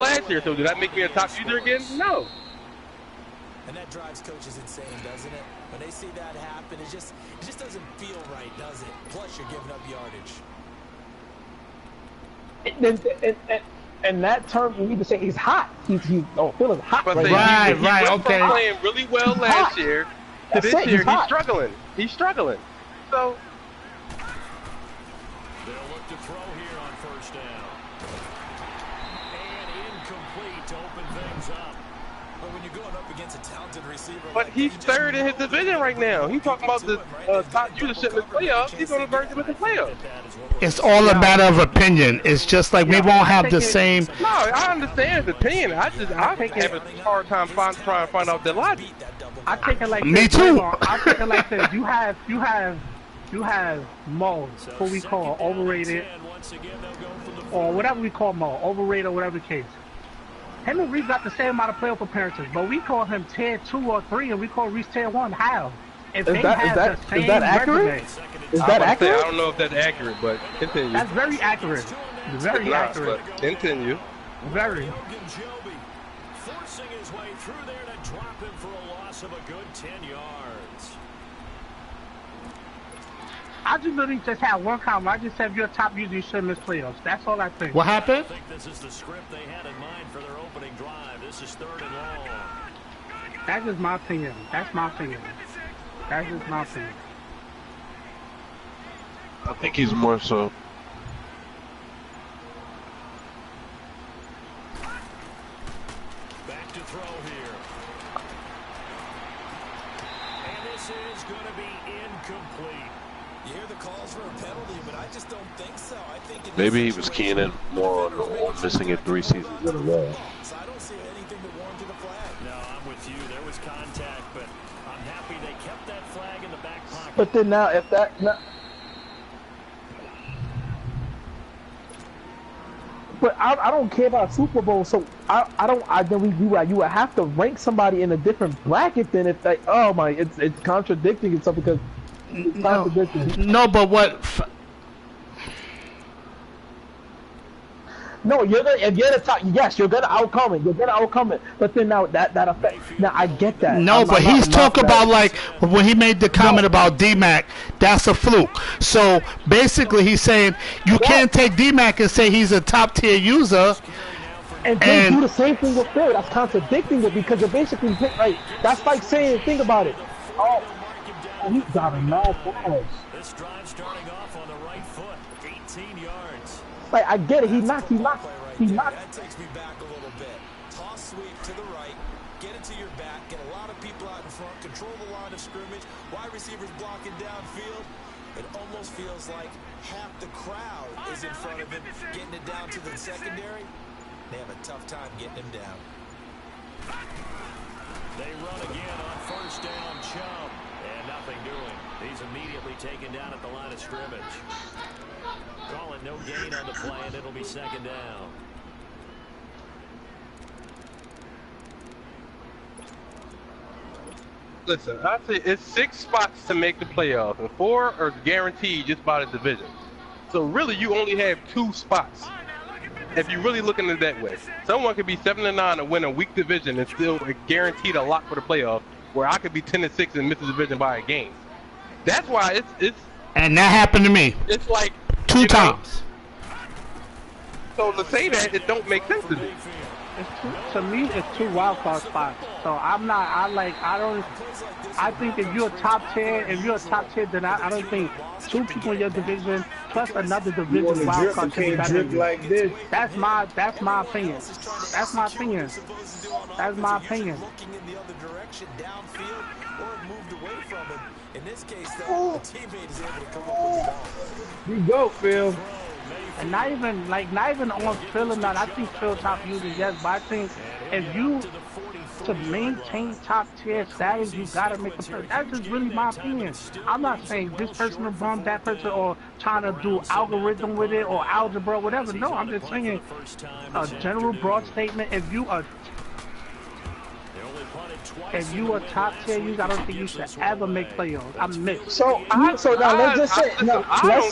last year, so did that make me a top user again? No. And that drives coaches insane, doesn't it? When they see that happen, it just doesn't feel right, does it? Plus, you're giving up yardage. And that term, you need to say he's hot. He's feeling hot but right now. Right, okay. He playing really well last year to this year, he's struggling. He's struggling. So they'll look to throw here on first down. And incomplete to open things up. But when you're going up against a talented receiver, but he's third in his division right now. He's talking about the top usership in the playoffs. He's on the verge of the playoffs. It's all a matter of opinion. It's just like we won't have the same. No, I understand his opinion. I have a hard time trying to find out the logic. I take it like me this. too. I take it like this. You have Mo, who we call overrated, or whatever we call Mo, overrated or whatever the case. Him and Reese got the same amount of playoff appearances, but we call him tier 2 or 3, and we call Reese tier 1. How? If is that accurate? Is that accurate? I don't know if that's accurate, but continue. That's very accurate. Very accurate. Continue. Very. Forcing his way through there to drop him for a loss of a good 10 yards. I just literally just had one comment. I just said if you're a top user, you shouldn't miss playoffs. That's all I think. What happened? I think this is the script they had in mind for their opening drive. This is 3rd and long. That's just my opinion. That's my opinion. That's just my opinion. I think he's more so. Back to throw here. And this is going to be incomplete. You hear the calls for a penalty, but I just don't think so. I think Maybe he was keying in more on missing it 3 seasons in a row. So I don't see anything to warrant a flag. No, I'm with you. There was contact, but I'm happy they kept that flag in the back pocket. But then now, if that... But I don't care about Super Bowl, so you would have to rank somebody in a different bracket than if they, oh my, it's contradicting itself because it's contradicting. No, but what? No, if you're the top, yes, you're gonna outcome it. But then now that affect. Now I get that. No, but he's talking about like when he made the comment about D-Mac, that's a fluke. So basically, he's saying you can't take D-Mac and say he's a top tier user. And then do the same thing with Phil. That's contradicting it because you're basically right. That's like saying, think about it. Oh he got a mad balls. This drive starting off on the right foot, 18 yards. Like I get it, he knocked. That takes me back a little bit. Toss sweep to the right, get it to your back, get a lot of people out in front, control the line of scrimmage, wide receivers blocking downfield. It almost feels like half the crowd is in front of him, getting it down to the secondary. They have a tough time getting him down. They run again on first down, Chubb, and nothing doing. He's immediately taken down at the line of scrimmage. Calling no gain on the play, and it'll be 2nd down. Listen, I say it's 6 spots to make the playoffs, and 4 are guaranteed just by the division. So really, you only have 2 spots. If you're really looking at it that way, someone could be 7-9 and win a weak division and still guaranteed a lot for the playoffs, where I could be 10-6 and miss the division by a game. That's why it's. And that happened to me. It's like 2 times. So to say that, it don't make sense to me. To me, it's 2 wild card spots. So I think if you're a top tier, then I don't think 2 people in your division plus another division wild card should be better than you. Like this. That's my opinion. That's my opinion. That's my opinion. Looking in the other direction, downfield, or moved away from him. In this case, though, the teammate is able to come up with the ball. You go, Phil. And not even on Phil or not. I think Phil top users, yes, but I think if you to maintain top tier status, you gotta make a person. That's just really my opinion. I'm not saying this person will bump that person or trying to do algorithm with it or algebra, whatever. No, I'm just saying a general broad statement. If you are a top tier user, I don't think you should ever make playoffs. I'm mixed. So now let's just say, I never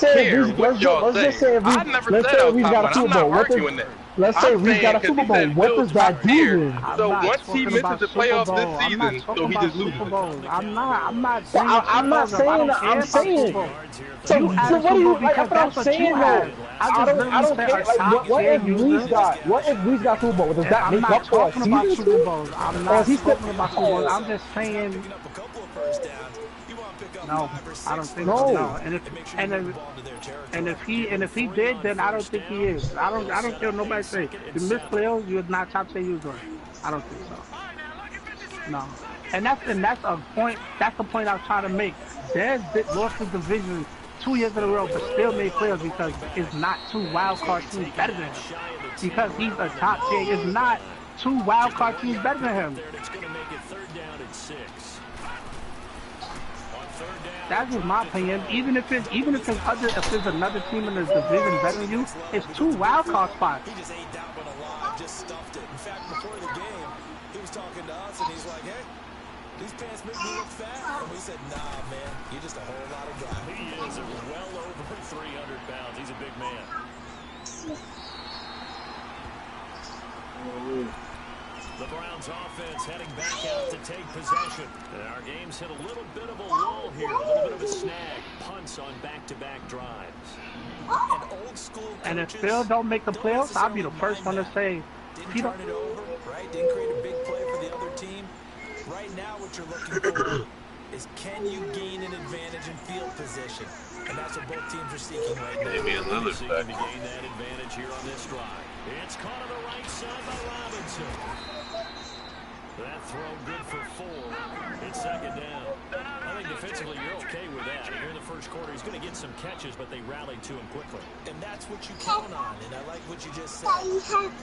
said I was talking about. I'm not arguing that. Let's say I'm Reese got saying a because Super he Bowl. said What Bill does that top do tier. then? So I'm not once he talking misses about the Super playoffs Bowl. this I'm not season, so talking he about just loses. Super Bowls. I'm not So saying Super I'm not Bowls if I saying don't that. care I'm about Super saying. Bowl. So You so added what do Super you Bowl like? because That's what I'm that's what you saying though. had. I I just I literally don't said care. a Like top what tier if Reese user. got Super Bowl? Does that I'm make not up for a talking about season Super still? Bowls. I'm Or is not he still? talking about Super Bowls. I'm just saying Picking up a couple of first downs. You want to pick up no. 5 or I 6 don't think first so. No. No. downs And if and make sure and you move if the ball into their and territory. if he did, then I don't think he is. I don't care what nobody say. You miss playoffs, you're not top tier user. I don't think so. No. And that's a point. That's the point I was trying to make. Dez lost the division 2 years in a row, but still made playoffs because it's not two wild card teams better than him. Because he's a top tier, it's not two wild card teams better than him. It's going to make it 3rd down and 6. On 3rd down, That's just my opinion. Even if there's another team in the division better than you, it's two wild card spots. He just ate that one alive, just stuffed it. In fact, before the game, he was talking to us and he's like, hey, these pants make me look fat. And we said, nah, man, you're just a whole lot of guy. he is well over 300 pounds. He's a big man. The Browns offense heading back out to take possession. And our game's hit a little bit of a lull here, a little bit of a snag. Punts on back-to-back drives. And old school And if coaches Phil don't make the playoffs, I'll be the first one to say, didn't he turn don't. it over, right? Didn't create a big play for the other team. Right now, what you're looking for is can you gain an advantage in field position? And that's what both teams are seeking right now. Damian Lillard Seeking back. to gain that advantage here on this drive. It's caught on the right side by Robinson. That throw good for 4. It's 2nd down. I think defensively you're okay with that. Here in the first quarter, he's going to get some catches, but they rallied to him quickly. And that's what you count on. And I like what you just said.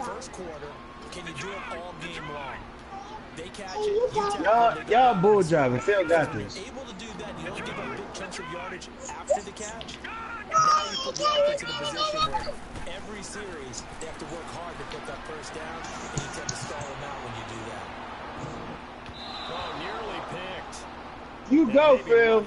First quarter, can you do it all game long? They catch it, you tackle it. Y'all bull driving. Phil got this. When you're able to do that, you don't give up big chunks of yardage after the catch. Now you put the offense in a position where every series they have to work hard to put that first down, and you tend to stall them out when you do that. Oh, nearly picked. You go, Phil.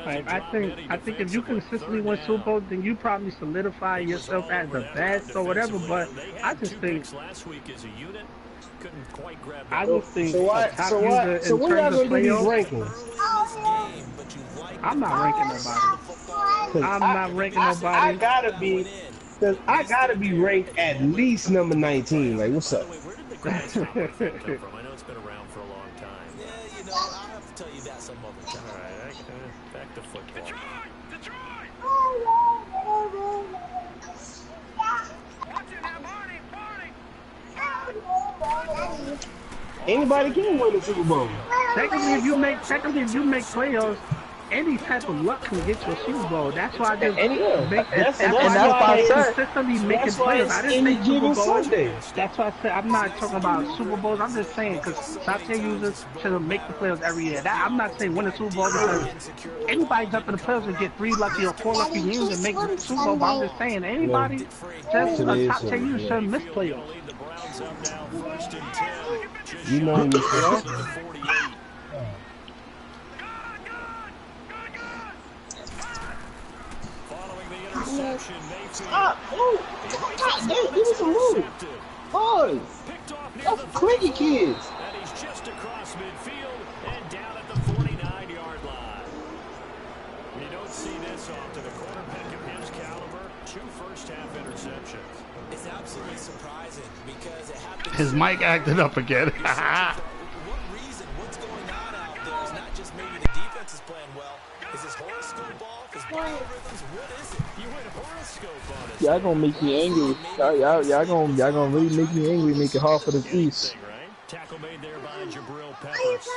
I think if you consistently win Super Bowl, then you probably solidify yourself as the best or whatever. But I just think last week as a unit couldn't quite grab I that. just think So what? a top So user what? So in when y'all terms of gonna do these playoffs, rankings? I'm not ranking nobody. I'm not ranking I nobody. gotta be, cause I gotta be ranked at least number 19. Like, what's up? Where did the Colts come from? I know it's been around for a long time. Yeah, you know, I'll have to tell you that some other time. All right, back to football. Anybody can win the Super Bowl. Secondly, if you make playoffs, any type of luck can get you a Super Bowl. That's why I just That's why why I it's consistently making that's why playoffs. it's I didn't any say Super given Bowl. Sunday. That's why I said I'm not talking about Super Bowls. I'm just saying because top tier users should make the playoffs every year. I'm not saying win a Super Bowl because anybody jump in the playoffs and get 3 lucky or 4 lucky games and make the Super Bowl. But I'm just saying anybody just a top tier user should miss playoffs. Lead the Browns up now, 1st and 10. Just You know shy you of feel. the 48. Following the interception, Mayfield Stop! Move! God, give me some move! Boy! picked off near That's the clicky kids! and he's just across midfield and down at the 49-yard line. You don't see this often. A quarterback of his caliber, 2 first-half interceptions. It's absolutely surprising because it happens. His mic acted up again. What reason? What's going on out there? It's not just maybe the defense is playing well. Is this horoscope off? Is biorhythms? What is it? You went horoscope on us. Y'all gonna make me angry. Y'all gonna really make me angry, make it hard for the East. Thing, right? Tackle made there by Jabril Peppers.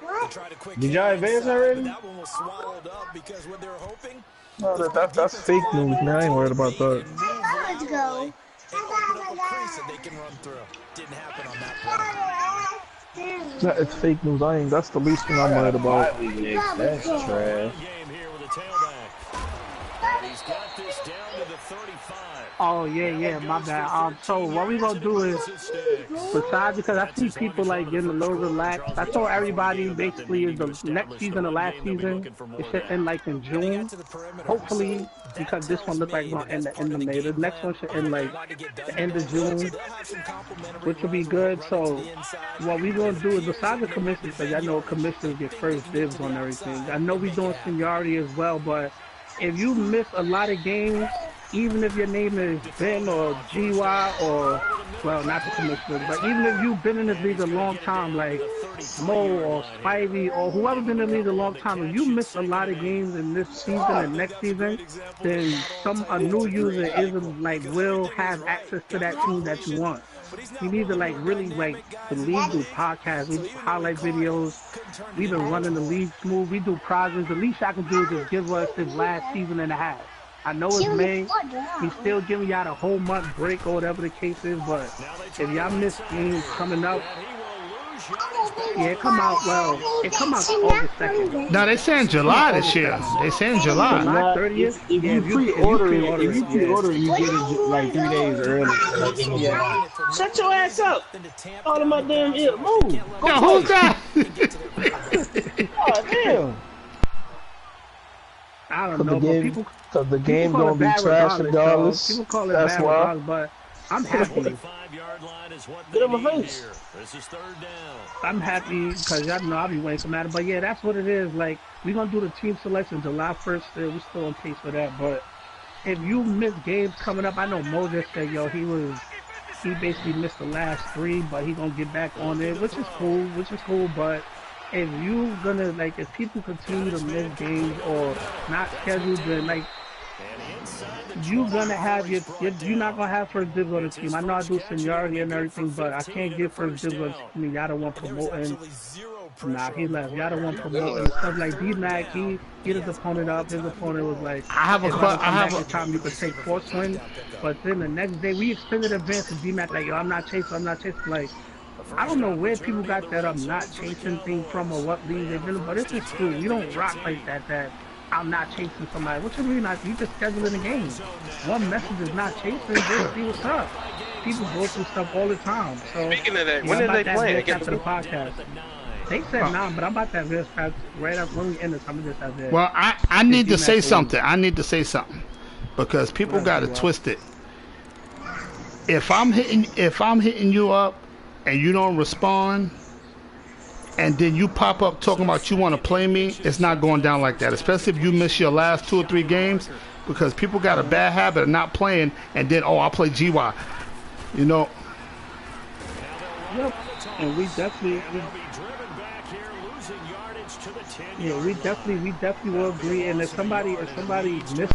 They tried a quick Did y'all kick advance inside, already? but that one was swallowed up because what they were hoping. No, that's fake news, man. I ain't worried about that. Let's go. And open up a crease that they can run through. Didn't happen on that play. It's fake news. That's the least thing I'm worried about. That's trash. Game here with a tailback. And he's got this down to the Oh yeah, my bad. So what we gonna do is, besides, because I see people like getting a little relaxed. I told everybody basically is the next season, the last season. It should end like in June, hopefully, because this one looked like it's gonna end the end of May. The next one should end like the end of June, which will be good. So what we gonna do is, besides the commissioners, because I know commissioners get first dibs on everything. I know we doing seniority as well, but if you miss a lot of games, even if your name is Ben or GY or, well, not the commissioners, but even if you've been in this league a long time, like Mo or Spivey or whoever's been in the league a long time, if you miss a lot of games in this season and next season, then a new user isn't like will have access to that team that you want. You need to like really like the league do podcasts, we do highlight videos. We've been running the league smooth. We do prizes. The least I can do is just give us this last season and a half. I know it's May. We still giving y'all a whole month break or whatever the case is, but if y'all miss games coming up, yeah, it come out August 2nd. No, they saying July this year. They saying July. July 30th. If you pre-order it, you get it like 3 days early. Yeah. Shut your ass up! All of my damn ear. Move. Yo, who's that? Oh damn. I don't know, but people. Because the game gonna be trash regardless. People call it That's bad why. regardless, but I'm happy. Get on my face. I'm happy because y'all know I'll be waiting for that. But yeah, that's what it is. Like, we're going to do the team selection July 1st. We're still on pace for that. But if you miss games coming up, I know Mo just said, yo, he basically missed the last 3, but he going to get back on it, which is cool. But if you gonna, like, if people continue to miss games or not scheduled, then, like, you're gonna have you're not gonna have first dibs on the team. I know I do seniority and everything, but I can't get first dibs on the team. Y'all don't want promoting. Nah, he left. Y'all don't want promoting stuff like D-Mac. He hit his opponent up. His opponent was like, I have a time you could take 4 swings, but then the next day we extended advance to D-Mac like, yo, I'm not chasing. Like, I don't know where people got that I'm not chasing thing from or what league they've been, but it's just true. You don't rock like that I'm not chasing somebody. What you mean? You just scheduling a game. One message is not chasing. Just see what's up. People go through stuff all the time. So, speaking of that, when did they play? After the podcast. They said 9, but I'm about that verse right up when we end this. I'm just have that. Well, I need to say something. Because people got it twisted. If I'm hitting you up and you don't respond, and then you pop up talking about you want to play me, it's not going down like that. Especially if you miss your last 2 or 3 games, because people got a bad habit of not playing, and then, I'll play GY. You know. Yep. And we definitely will agree. And if somebody missed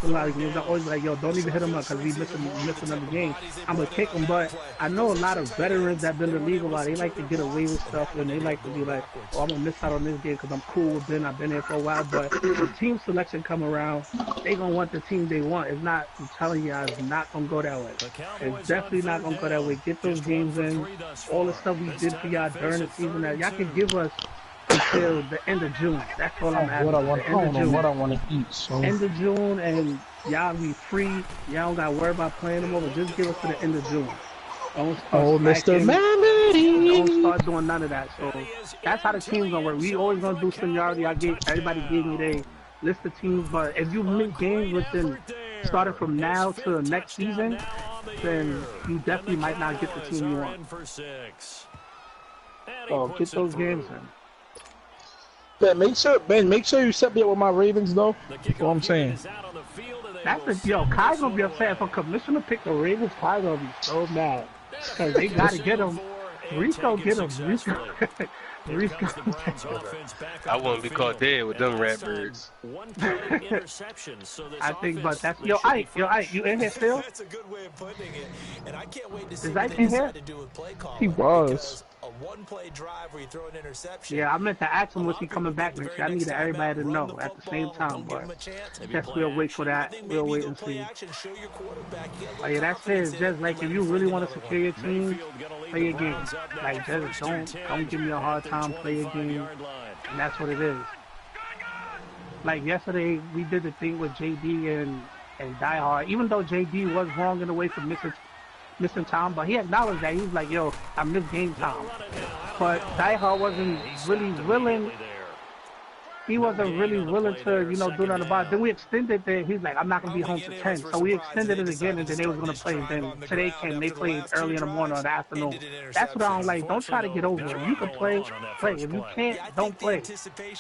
a lot of games, I always like, yo, don't even hit him up because we missed another game. I'm gonna kick him. But I know a lot of veterans that been in the league a lot. They like to get away with stuff, and they like to be like, oh, I'm gonna miss out on this game because I'm cool with Ben. I've been here for a while. But when team selection come around, they gonna want the team they want. It's not. I'm telling you, it's not gonna go that way. It's definitely not gonna go that way. Get those games in. All the stuff we did for y'all during the season that y'all can give us until the end of June. That's all I'm asking. What I want to eat. So. End of June, and y'all be free. Y'all don't got to worry about playing them over. Just give us to the end of June. Don't start Mr. Mammy. Don't start doing none of that. So that's how the team's gonna work. We always gonna do seniority. Everybody gave me their list of teams, but if you make games within starting from now to the next season, then you definitely might not get the team you want. So get those games in. Ben, make sure you set me up with my Ravens though. That's what I'm saying. Kai's gonna be upset if a commissioner pick the Ravens. Kai's gonna be so mad because they gotta get him. Rico get him. Rico. I wouldn't be caught dead with them rat birds. I think, but that's Ike, you in here still? That's a good way of putting it. And I can't wait to see Is what Ike they in here? decide to do with play calling. He was. A one-play drive where you throw an interception. Yeah, I meant to ask him was he coming back next year. I need everybody to know at the same time, but guess we'll wait for that. We'll wait and see. Oh yeah, that's it. It's just like if you really want to secure your team, play your game. Like just don't give me a hard time. Play your game, and that's what it is. Like yesterday, we did the thing with JD and Die Hard. Even though JD was wrong in a way for missing time, but he acknowledged that. He was like, "Yo, I missed game time." But Die Hard wasn't really willing. He wasn't really willing to, do nothing about it. Then we extended it. He's like, I'm not going to be home to 10. So we extended it again, and then they was going to play. And then today came, they played early in the morning or the afternoon. That's what I don't like. Don't try to get over it. You can play, play. If you can't, don't play.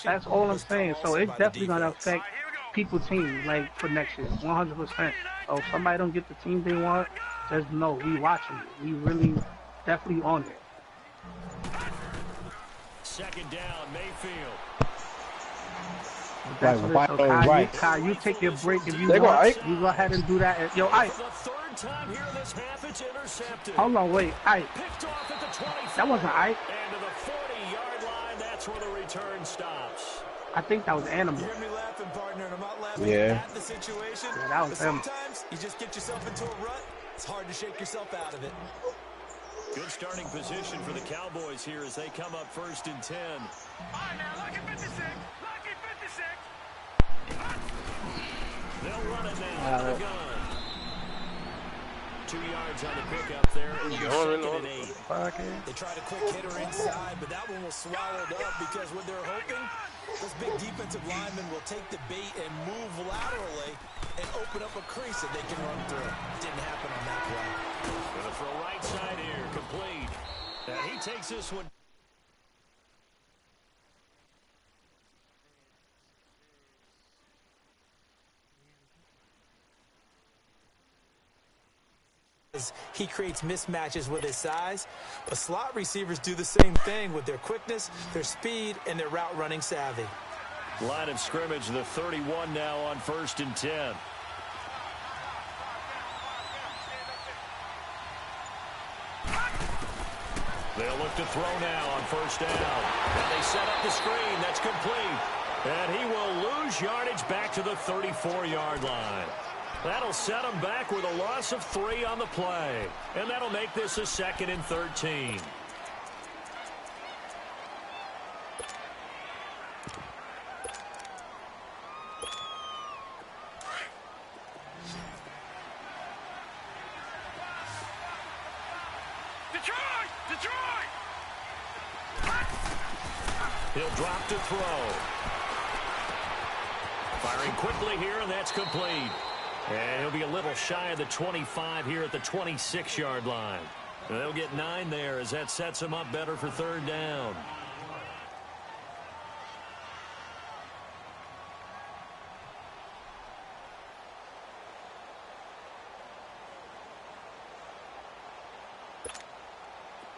That's all I'm saying. So it's definitely going to affect people's teams, like, for next year, 100%. So if somebody don't get the team they want, just know we watching it. We really definitely on it. Second down, Mayfield. That's what it is. So Kai, you take your break if you want. You go ahead and do that. Yo, Ike. Hold on, wait. Ike. That wasn't Ike. And to the 40-yard line, that's where the return stops. I think that was Animal. You heard me laughing, partner, and I'm not laughing at the situation. Yeah, that was him. Sometimes you just get yourself into a rut. It's hard to shake yourself out of it. Good starting position for the Cowboys here as they come up first and 10. All right, now, lucky 56. Lucky 56. They'll run it now out of the gun. 2 yards on the pickup there. Second and 8. They tried a quick hitter inside, but that one was swallowed up because what they're hoping, those big defensive linemen will take the bait and move laterally and open up a crease that they can run through. Didn't happen on that play. Gonna throw right side here, complete. And he takes this one. He creates mismatches with his size, but slot receivers do the same thing with their quickness, their speed, and their route running savvy. Line of scrimmage, the 31 now on first and 10. They'll look to throw now on first down. And they set up the screen. That's complete. And he will lose yardage back to the 34-yard line. That'll set him back with a loss of 3 on the play. And that'll make this a 2nd and 13. Detroit! He'll drop to throw. Firing quickly here, and that's complete. And he'll be a little shy of the 25 here at the 26-yard line. And they'll get 9 there as that sets him up better for third down.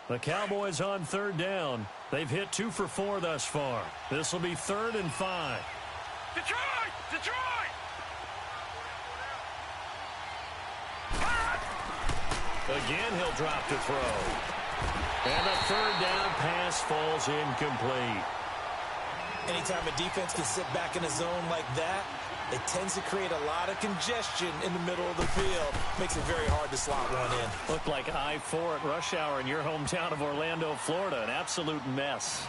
The Cowboys on third down. They've hit 2 for 4 thus far. This will be 3rd and 5. Detroit! Again, he'll drop to throw. And the third down pass falls incomplete. Anytime a defense can sit back in a zone like that, it tends to create a lot of congestion in the middle of the field. Makes it very hard to slot one in. Looked like I-4 at rush hour in your hometown of Orlando, Florida. An absolute mess.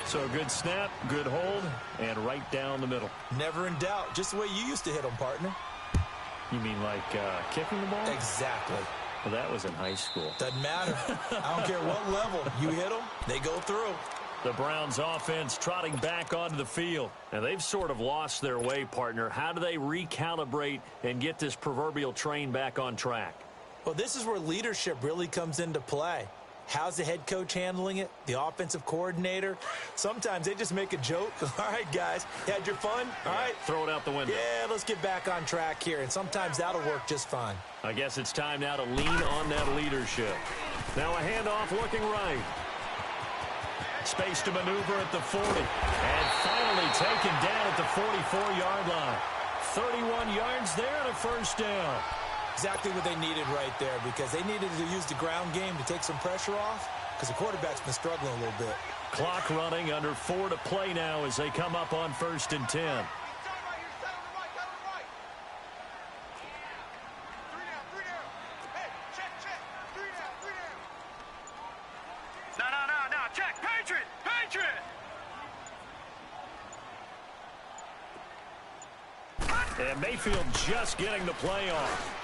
So a good snap, good hold, and right down the middle. Never in doubt. Just the way you used to hit them, partner. You mean like kicking the ball? Exactly. Well, that was in high school. Doesn't matter. I don't care what level. You hit them, they go through. The Browns offense trotting back onto the field. And they've sort of lost their way, partner. How do they recalibrate and get this proverbial train back on track? Well, this is where leadership really comes into play. How's the head coach handling it? The offensive coordinator? Sometimes they just make a joke. All right, guys, you had your fun? All right. Throw it out the window. Yeah, let's get back on track here. And sometimes that'll work just fine. I guess it's time now to lean on that leadership. Now a handoff looking right. Space to maneuver at the 40. And finally taken down at the 44-yard line. 31 yards there and a first down. Exactly what they needed right there, because they needed to use the ground game to take some pressure off, because the quarterback's been struggling a little bit. Clock running, under 4 to play now as they come up on first and 10. No, check, Patriot! And Mayfield just getting the play off.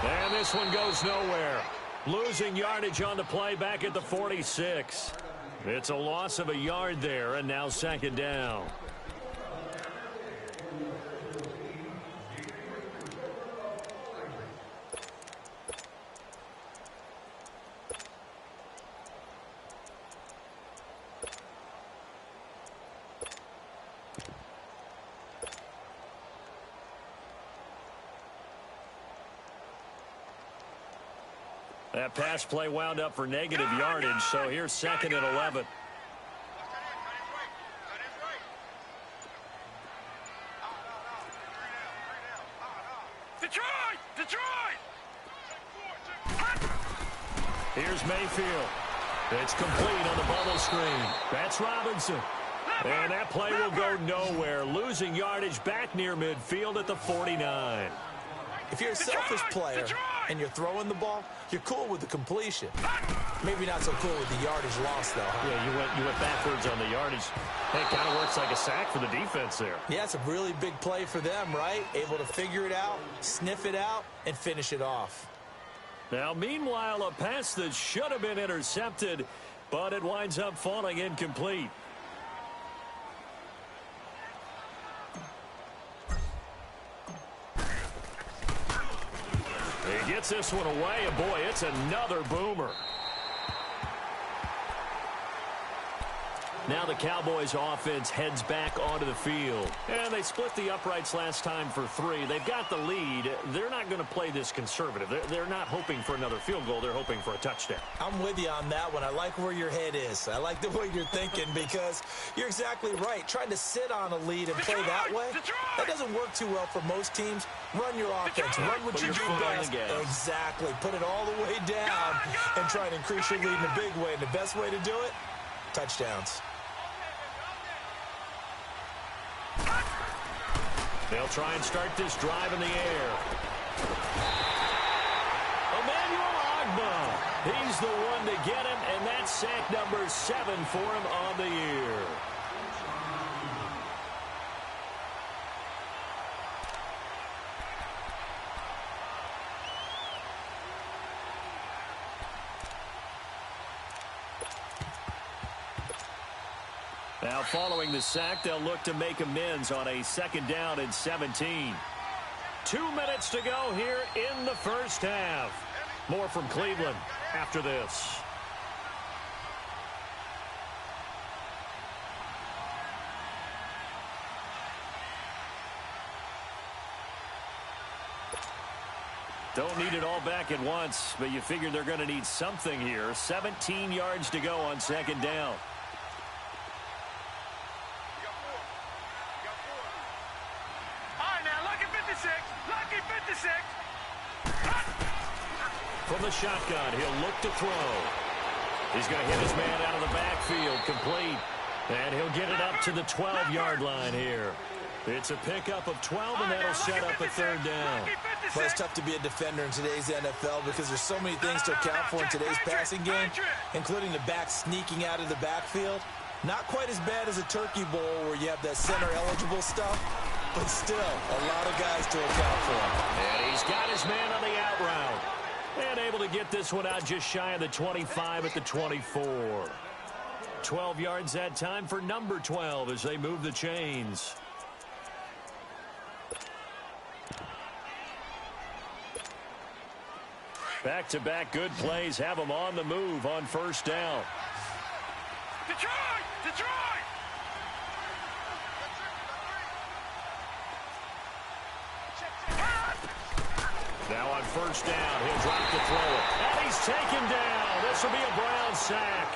And this one goes nowhere. Losing yardage on the play back at the 46. It's a loss of a yard there, and now second down. That pass play wound up for negative yardage, so here's second and 11. Detroit! Here's Mayfield. It's complete on the bubble screen. That's Robinson. And that play will go nowhere. Losing yardage back near midfield at the 49. If you're a selfish player and you're throwing the ball, you're cool with the completion. Maybe not so cool with the yardage loss, though. Yeah, you went backwards on the yardage. Hey, it kind of works like a sack for the defense there. Yeah, it's a really big play for them, right? Able to figure it out, sniff it out, and finish it off. Now, meanwhile, a pass that should have been intercepted, but it winds up falling incomplete. He gets this one away, and boy, it's another boomer. Now the Cowboys offense heads back onto the field. And they split the uprights last time for 3. They've got the lead. They're not going to play this conservative. They're not hoping for another field goal. They're hoping for a touchdown. I'm with you on that one. I like where your head is. I like the way you're thinking because you're exactly right. Trying to sit on a lead and play that way, that doesn't work too well for most teams. Run your offense. Run what you do best. Exactly. Put it all the way down and try and increase your lead in a big way. And the best way to do it, touchdowns. They'll try and start this drive in the air. Emmanuel Ogbah. He's the one to get him, and that's sack number 7 for him on the year. Now, following the sack, they'll look to make amends on a second down and 17. 2 minutes to go here in the first half. More from Cleveland after this. Don't need it all back at once, but you figure they're going to need something here. 17 yards to go on second down. From the shotgun, he'll look to throw. He's going to hit his man out of the backfield, complete. And he'll get it up to the 12-yard line here. It's a pickup of 12, and that'll set up a third down. Well, it's tough to be a defender in today's NFL because there's so many things to account for in today's passing game, including the back sneaking out of the backfield. Not quite as bad as a turkey bowl where you have that center-eligible stuff, but still a lot of guys to account for. And he's got his man on the out route. And able to get this one out just shy of the 25 at the 24. 12 yards that time for number 12 as they move the chains. Back-to-back good plays have them on the move on first down. Detroit! Now on first down, he'll drop the throw. And he's taken down. This will be a Brown sack.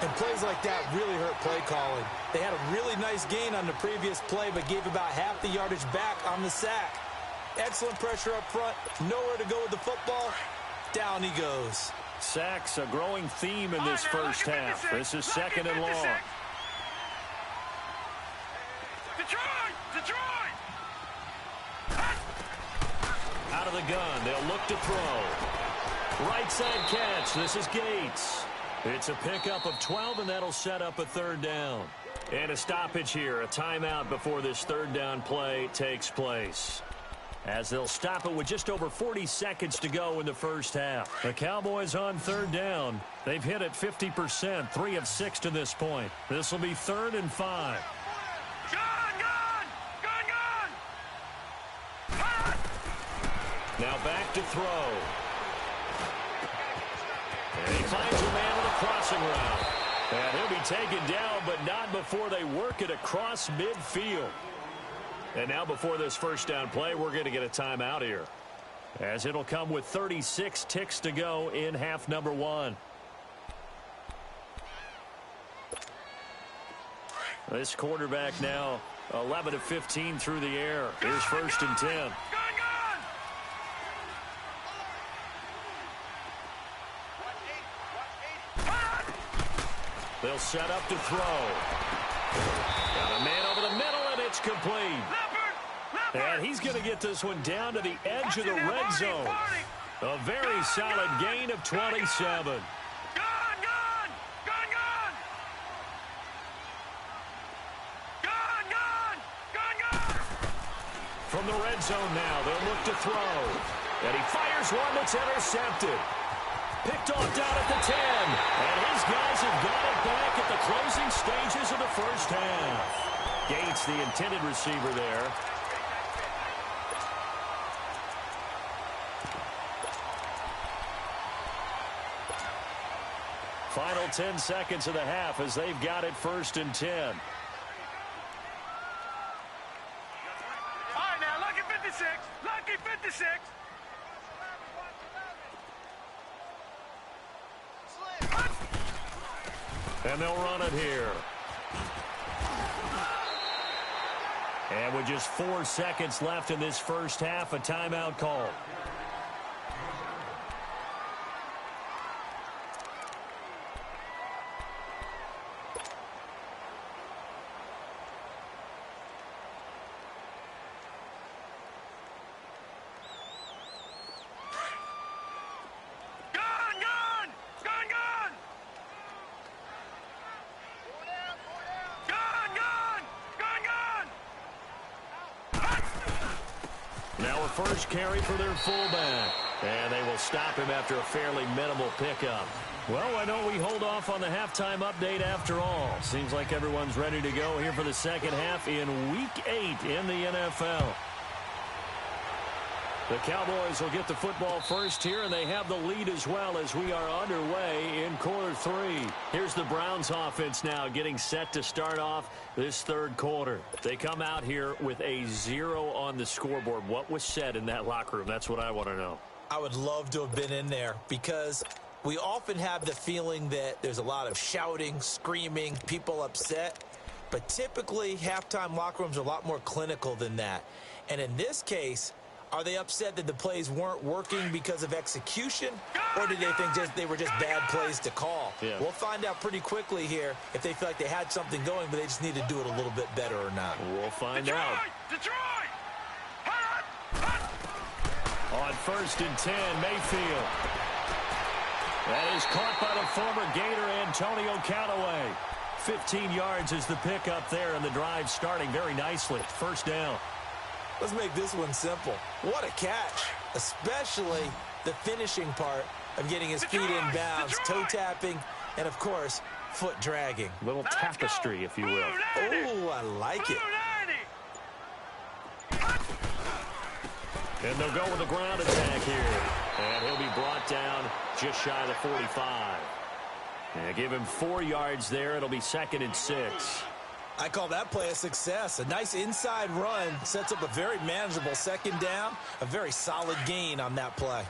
And plays like that really hurt play calling. They had a really nice gain on the previous play, but gave about half the yardage back on the sack. Excellent pressure up front. Nowhere to go with the football. Down he goes. Sacks, a growing theme in this first half. This is second and long. Detroit! Out of the gun, they'll look to throw. Right side catch, this is Gates. It's a pickup of 12, and that'll set up a third down. And a stoppage here, a timeout before this third down play takes place. As they'll stop it with just over 40 seconds to go in the first half. The Cowboys on third down. They've hit it 50%, 3 of 6 to this point. This will be 3rd and 5. Now back to throw. And he finds a man with a crossing route. And he'll be taken down, but not before they work it across midfield. And now before this first down play, we're going to get a timeout here, as it'll come with 36 ticks to go in half number 1. This quarterback now 11 of 15 through the air. Here's 1st and 10. They'll set up to throw. Got a man over the middle, and it's complete. And he's going to get this one down to the edge of the red zone. A very solid gain of 27. From the red zone now, they'll look to throw. And he fires one that's intercepted. Picked off down at the 10. And his guys have got it back at the closing stages of the first half. Gates, the intended receiver there. Final 10 seconds of the half as they've got it 1st and 10. All right, now, lucky 56. Lucky 56. And they'll run it here. And with just 4 seconds left in this first half, a timeout call. First carry for their fullback. And they will stop him after a fairly minimal pickup. Well, why don't we hold off on the halftime update after all? Seems like everyone's ready to go here for the second half in Week 8 in the NFL. The Cowboys will get the football first here, and they have the lead as well as we are underway in quarter 3. Here's the Browns offense now getting set to start off this third quarter. They come out here with a 0 on the scoreboard. What was said in that locker room? That's what I want to know. I would love to have been in there because we often have the feeling that there's a lot of shouting, screaming, people upset. But typically, halftime locker rooms are a lot more clinical than that. And in this case, are they upset that the plays weren't working because of execution, or did they think they were just bad plays to call? Yeah. We'll find out pretty quickly here if they feel like they had something going, but they just need to do it a little bit better or not. We'll find out. Detroit! On 1st and 10, Mayfield. That is caught by the former Gator Antonio Callaway. 15 yards is the pickup there, and the drive starting very nicely. First down. Let's make this one simple. What a catch, especially the finishing part of getting his feet in bounds, toe tapping, and, of course, foot dragging. Little tapestry, if you will. Oh, I like it. And they'll go with the ground attack here. And he'll be brought down just shy of the 45. And give him 4 yards there. It'll be 2nd and 6. I call that play a success. A nice inside run sets up a very manageable second down. A very solid gain on that play.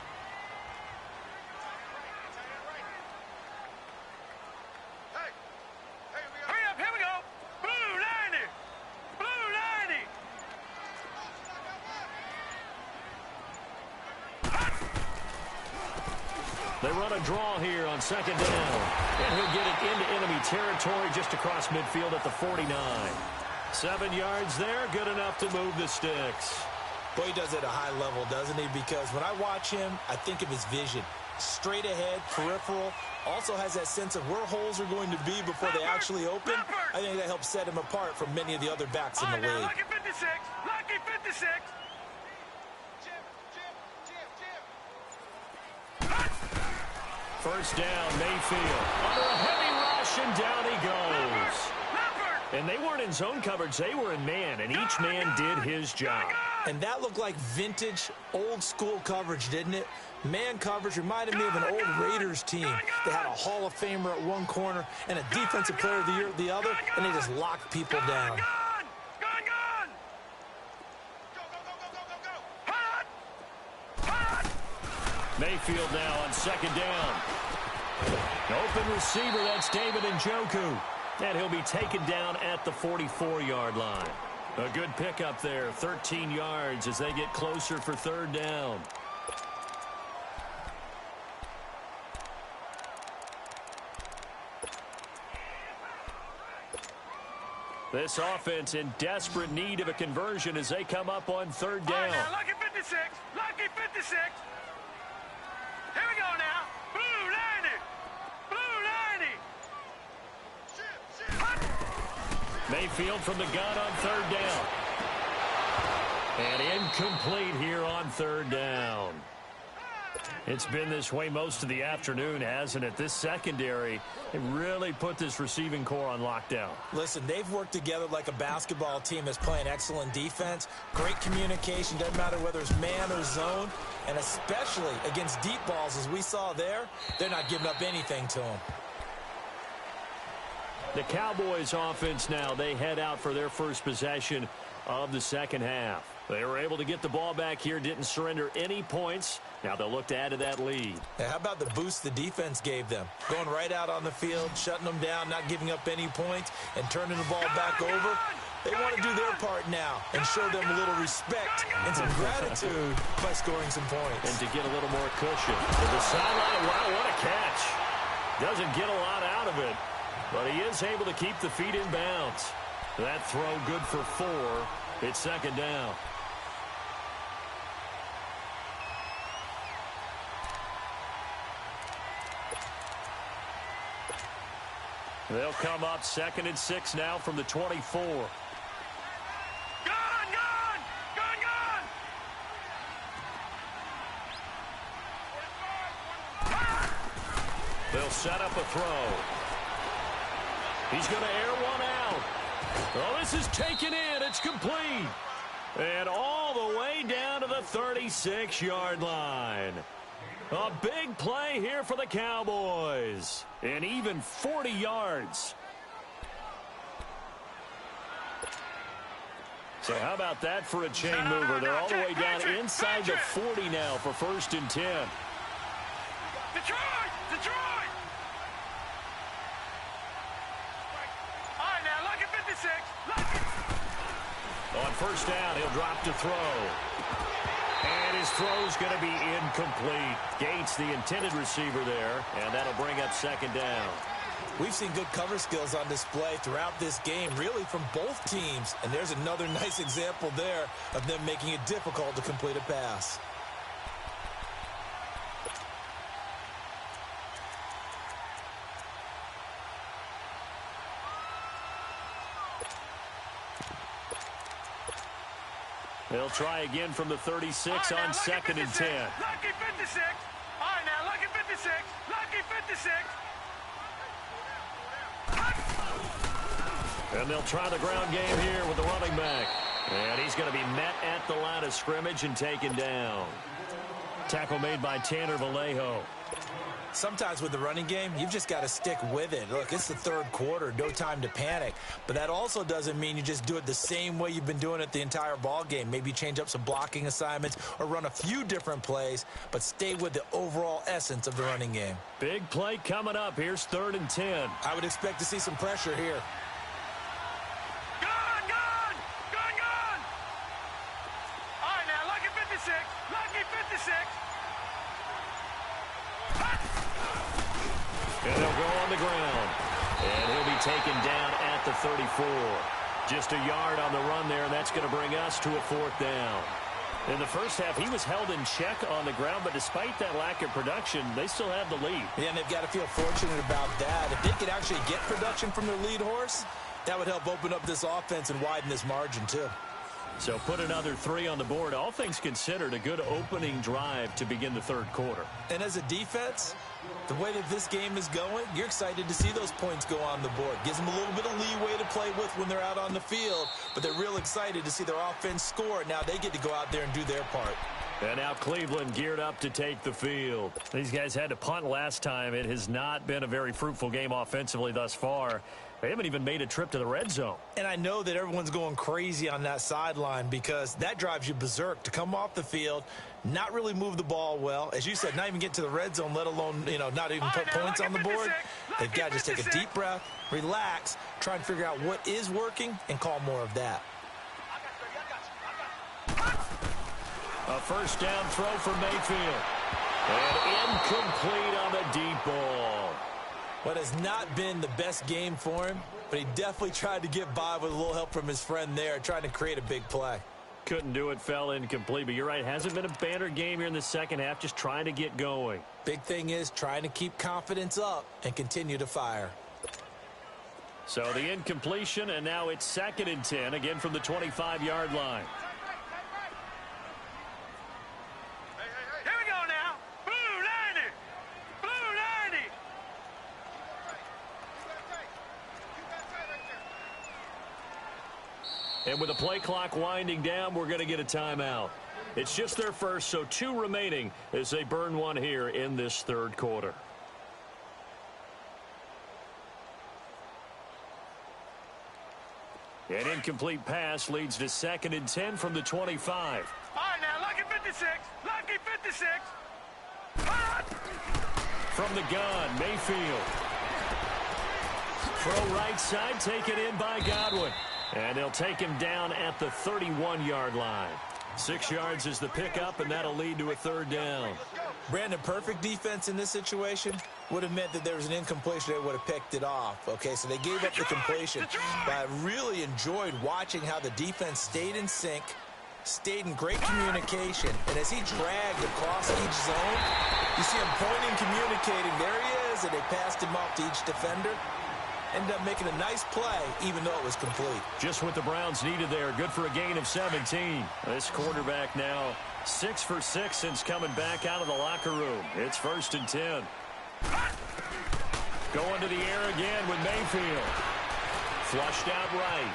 Hurry up, here we go. Blue 90. Blue 90. They run a draw here on 2nd down. And he'll get it into enemy territory just across midfield at the 49. 7 yards there, good enough to move the sticks. Boy, he does it at a high level, doesn't he? Because when I watch him, I think of his vision. straight ahead, peripheral. Also has that sense of where holes are going to be before they actually open. I think that helps set him apart from many of the other backs in the league. Lucky 56. Lucky 56. First down, Mayfield. Under a heavy rush, and down he goes. And they weren't in zone coverage. They were in man, and each man did his job. And that looked like vintage, old-school coverage, didn't it? Man coverage reminded me of an old Raiders team. They had a Hall of Famer at one corner and a Defensive Player of the Year at the other, and they just locked people down. Mayfield now on second down. Open receiver, that's David Njoku. And he'll be taken down at the 44-yard line. A good pickup there, 13 yards as they get closer for third down. This offense in desperate need of a conversion as they come up on third down. Lucky 56. Lucky 56. Here we go now. Blue 90. Blue 90. Mayfield from the gun on third down. And incomplete here on third down. It's been this way most of the afternoon, hasn't it? This secondary, it really put this receiving core on lockdown. Listen, they've worked together like a basketball team that's playing excellent defense. Great communication, doesn't matter whether it's man or zone. And especially against deep balls, as we saw there, they're not giving up anything to them. The Cowboys offense now, they head out for their first possession of the second half. They were able to get the ball back here, didn't surrender any points. Now they'll look to add to that lead. Now, how about the boost the defense gave them? Going right out on the field, shutting them down, not giving up any points, and turning the ball back over. They want to do their part now and show them a little respect and some gratitude by scoring some points. And to get a little more cushion. To the sideline, wow, what a catch. Doesn't get a lot out of it, but he is able to keep the feet in bounds. That throw good for 4. It's second down. They'll come up 2nd and 6 now from the 24. Gun! They'll set up a throw. He's going to air one out. Oh, this is taken in. It's complete. And all the way down to the 36-yard line. A big play here for the Cowboys. And even 40 yards. So how about that for a chain mover? They're all the way down inside the 40 now for 1st and 10. Detroit! All right, now, lucky 56. Lucky. On first down, he'll drop to throw. And his throw's going to be incomplete. Gates, the intended receiver there, and that'll bring up second down. We've seen good cover skills on display throughout this game, really from both teams. And there's another nice example there of them making it difficult to complete a pass. They'll try again from the 36 on 2nd and 10. Lucky 56. All right, now, lucky 56. Lucky 56. And they'll try the ground game here with the running back. And he's going to be met at the line of scrimmage and taken down. Tackle made by Tanner Vallejo. Sometimes with the running game, you've just got to stick with it. Look, it's the third quarter, no time to panic. But that also doesn't mean you just do it the same way you've been doing it the entire ball game. Maybe change up some blocking assignments or run a few different plays, but stay with the overall essence of the running game. Big play coming up. Here's 3rd and 10. I would expect to see some pressure here. Gun! All right, now, lucky 56. Lucky 56. And they'll go on the ground. And he'll be taken down at the 34. Just a yard on the run there, and that's going to bring us to a 4th down. In the first half, he was held in check on the ground, but despite that lack of production, they still have the lead. Yeah, and they've got to feel fortunate about that. If they could actually get production from their lead horse, that would help open up this offense and widen this margin, too. So put another 3 on the board. All things considered, a good opening drive to begin the third quarter. And as a defense, the way that this game is going, you're excited to see those points go on the board. Gives them a little bit of leeway to play with when they're out on the field, but they're real excited to see their offense score. Now they get to go out there and do their part. And now Cleveland geared up to take the field. These guys had to punt last time. It has not been a very fruitful game offensively thus far. They haven't even made a trip to the red zone. And I know that everyone's going crazy on that sideline because that drives you berserk to come off the field, not really move the ball well. As you said, not even get to the red zone, let alone, not even put points on the board. They've got to just take a deep breath, relax, try and figure out what is working, and call more of that. A first down throw for Mayfield. And incomplete on the deep ball. What has not been the best game for him, but he definitely tried to get by with a little help from his friend there, trying to create a big play. Couldn't do it, fell incomplete, but you're right, hasn't been a banner game here in the second half, just trying to get going. Big thing is trying to keep confidence up and continue to fire. So the incompletion, and now it's 2nd and 10, again from the 25-yard line. Here we go now. Blue 90. Blue 90. And with the play clock winding down, we're going to get a timeout. It's just their first, so 2 remaining as they burn one here in this third quarter. An incomplete pass leads to 2nd and 10 from the 25. All right, now, lucky 56. Lucky 56. From the gun, Mayfield. Throw right side, taken in by Godwin. And they'll take him down at the 31-yard line. 6 yards is the pickup, and that'll lead to a 3rd down. Brandon, perfect defense in this situation would have meant that there was an incompletion. They would have picked it off. Okay, so they gave up the completion. But I really enjoyed watching how the defense stayed in sync, stayed in great communication. And as he dragged across each zone, you see him pointing, communicating. There he is, and they passed him off to each defender. Ended up making a nice play, even though it was complete. Just what the Browns needed there. Good for a gain of 17. This quarterback now 6 for 6 since coming back out of the locker room. It's 1st and 10. Going to the air again with Mayfield. Flushed out right.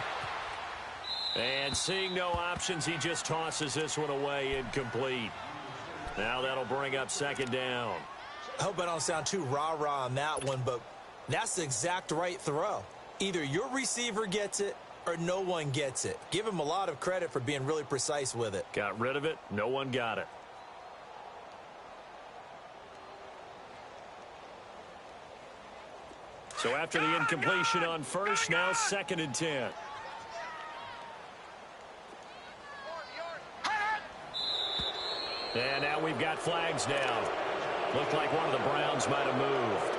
And seeing no options, he just tosses this one away, incomplete. Now that'll bring up 2nd down. I hope I don't sound too rah-rah on that one, but that's the exact right throw. Either your receiver gets it or no one gets it. Give him a lot of credit for being really precise with it. Got rid of it. No one got it. So after the incompletion on first, now 2nd and 10. And now we've got flags down. Looked like one of the Browns might have moved.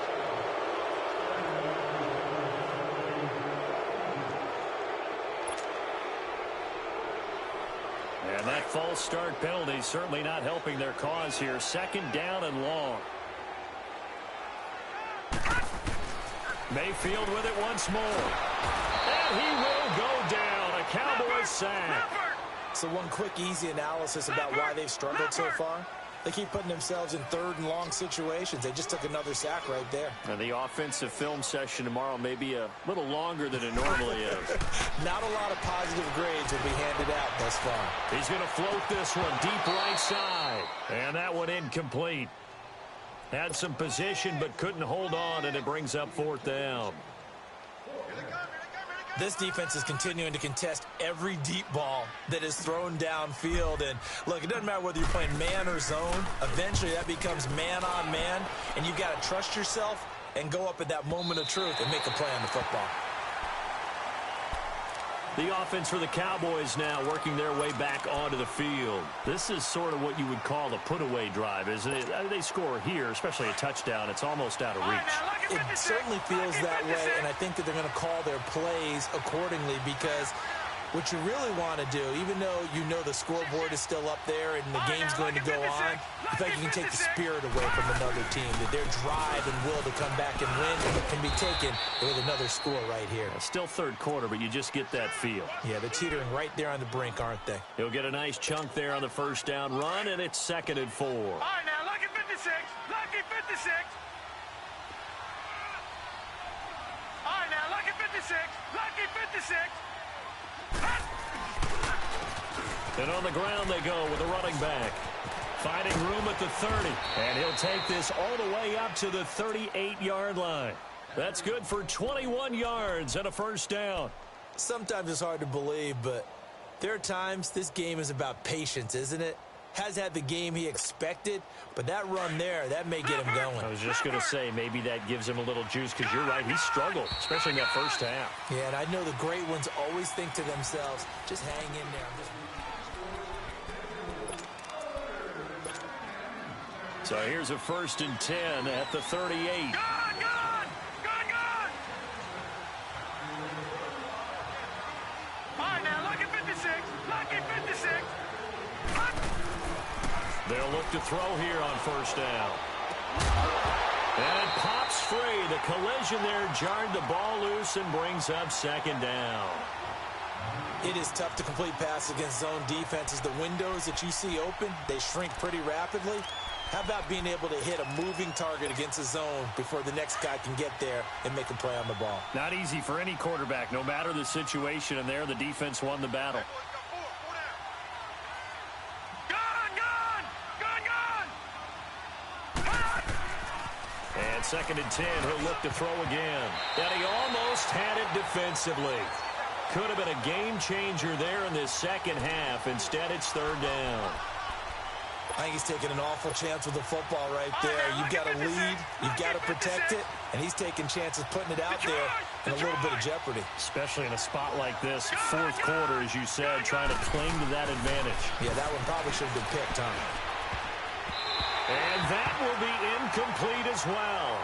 And that false start penalty certainly not helping their cause here. 2nd down and long. Mayfield with it once more. And he will go down. A Cowboys sack. So one quick, easy analysis about why they've struggled so far. They keep putting themselves in 3rd and long situations. They just took another sack right there. And the offensive film session tomorrow may be a little longer than it normally is. Not a lot of positive grades will be handed out thus far. He's going to float this one deep right side. And that one incomplete. Had some position but couldn't hold on, and it brings up 4th down. This defense is continuing to contest every deep ball that is thrown downfield. And look, it doesn't matter whether you're playing man or zone. Eventually that becomes man on man, and you've got to trust yourself and go up at that moment of truth and make a play on the football. The offense for the Cowboys now working their way back onto the field. This is sort of what you would call the put-away drive, isn't it? They score here, especially a touchdown. It's almost out of reach. It certainly feels that way, and I think that they're going to call their plays accordingly because What you really want to do, even though you know the scoreboard is still up there and the game's going to go on, you think you can take the spirit away from another team, that their drive and will to come back and win can be taken with another score right here. Still third quarter, but you just get that feel. Yeah, they're teetering right there on the brink, aren't they? He'll get a nice chunk there on the first down run, and it's 2nd and 4. All right, now, lucky 56. Lucky 56. All right, now, lucky 56. Lucky 56. And on the ground they go with the running back. Finding room at the 30. And he'll take this all the way up to the 38-yard line. That's good for 21 yards and a first down. Sometimes it's hard to believe, but there are times this game is about patience, isn't it? Has had the game he expected, but that run there, that may get him going. I was just going to say, maybe that gives him a little juice, because you're right, he struggled, especially in that first half. Yeah, and I know the great ones always think to themselves, just hang in there. So here's a 1st and 10 at the 38. Gone! Gone! Gone! Gone! All right, now, lucky 56. Lucky 56. They'll look to throw here on first down. And it pops free. The collision there jarred the ball loose and brings up 2nd down. It is tough to complete passes against zone defenses. The windows that you see open, they shrink pretty rapidly. How about being able to hit a moving target against a zone before the next guy can get there and make a play on the ball? Not easy for any quarterback, no matter the situation, and there the defense won the battle. And 2nd and 10, he'll look to throw again. And he almost had it defensively. Could have been a game changer there in this second half. Instead, it's 3rd down. I think he's taking an awful chance with the football right there. You've got to lead, you've got to protect it, and he's taking chances putting it out there in a little bit of jeopardy. Especially in a spot like this, 4th quarter, as you said, trying to cling to that advantage. Yeah, that one probably should have been picked, huh? And that will be incomplete as well.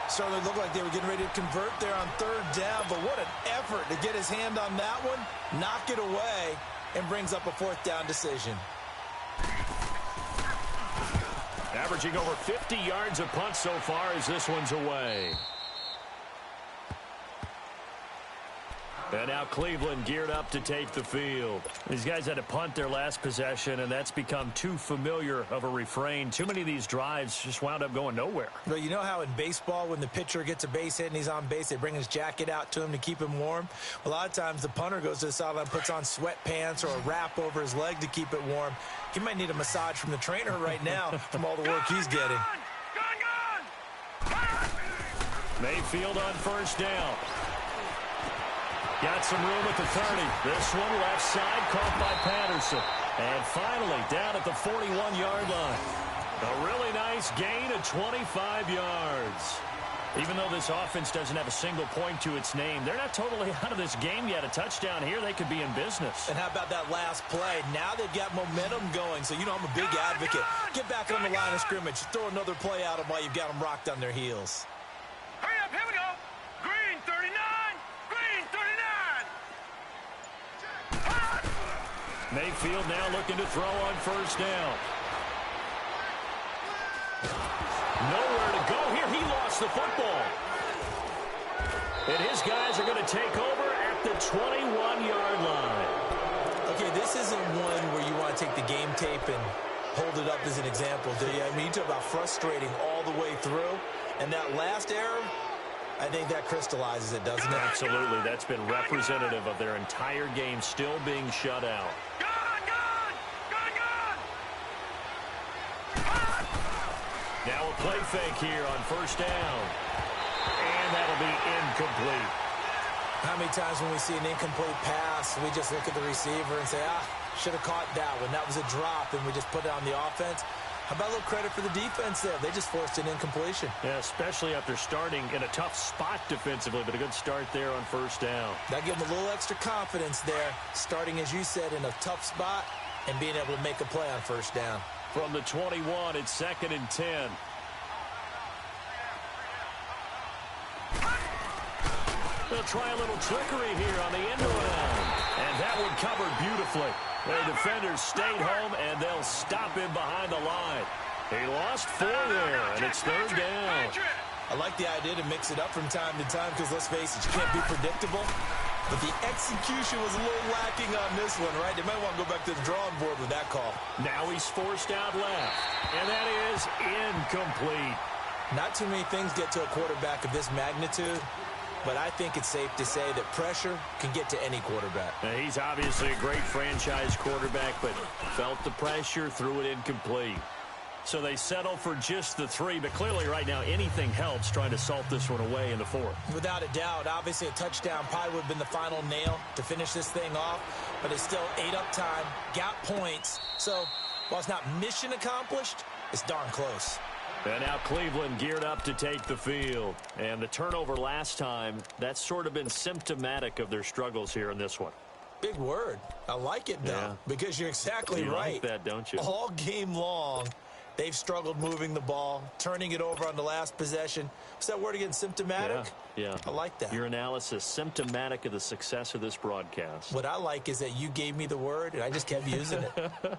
Certainly looked like they were getting ready to convert there on 3rd down, but what an effort to get his hand on that one, knock it away, and brings up a 4th down decision. Averaging over 50 yards a punt so far as this one's away. And now Cleveland geared up to take the field. These guys had to punt their last possession, and that's become too familiar of a refrain. Too many of these drives just wound up going nowhere. But you know how in baseball, when the pitcher gets a base hit and he's on base, they bring his jacket out to him to keep him warm? A lot of times the punter goes to the sideline, puts on sweatpants or a wrap over his leg to keep it warm. He might need a massage from the trainer right now from all the work he's getting. Mayfield on first down. Got some room at the 30. This one left side caught by Patterson. And finally down at the 41-yard line. A really nice gain of 25 yards. Even though this offense doesn't have a single point to its name, they're not totally out of this game yet. A touchdown here, they could be in business. And how about that last play? Now they've got momentum going, so you know I'm a big advocate. Get back on the line of scrimmage. Throw another play at them while you've got them rocked on their heels. Hurry up, here we go. Green 39. Green 39. Mayfield now looking to throw on first down. Nowhere to go here. He lost the football. And his guys are going to take over at the 21-yard line. Okay, this isn't one where you want to take the game tape and hold it up as an example, do you? I mean, you talk about frustrating all the way through. And that last error, I think that crystallizes it, doesn't it? Absolutely. That's been representative of their entire game still being shut out. Now a play fake here on first down. And that'll be incomplete. How many times when we see an incomplete pass, we just look at the receiver and say, should have caught that one. That was a drop, and we just put it on the offense. How about a little credit for the defense there? They just forced an incompletion. Yeah, especially after starting in a tough spot defensively, but a good start there on first down. That gave them a little extra confidence there, starting, as you said, in a tough spot and being able to make a play on first down. From the 21, it's 2nd and 10. They'll try a little trickery here on the end around. And that one covered beautifully. The defenders stayed home, and they'll stop him behind the line. He lost 4 there, and it's 3rd down. I like the idea to mix it up from time to time because, let's face it, you can't be predictable. But the execution was a little lacking on this one, right? They might want to go back to the drawing board with that call. Now he's forced out left, and that is incomplete. Not too many things get to a quarterback of this magnitude, but I think it's safe to say that pressure can get to any quarterback. Now, he's obviously a great franchise quarterback, but felt the pressure, threw it incomplete. So they settle for just the 3, but clearly right now anything helps trying to salt this one away in the 4th. Without a doubt, obviously a touchdown probably would have been the final nail to finish this thing off, but it's still 8 up time, got points. So while it's not mission accomplished, it's darn close. And now Cleveland geared up to take the field. And the turnover last time, that's sort of been symptomatic of their struggles here in this one. Big word. I like it, though, because you're exactly right. You like that, don't you? All game long, they've struggled moving the ball, turning it over on the last possession. What's that word again, symptomatic? Yeah. I like that. Your analysis, symptomatic of the success of this broadcast. What I like is that you gave me the word, and I just kept using it.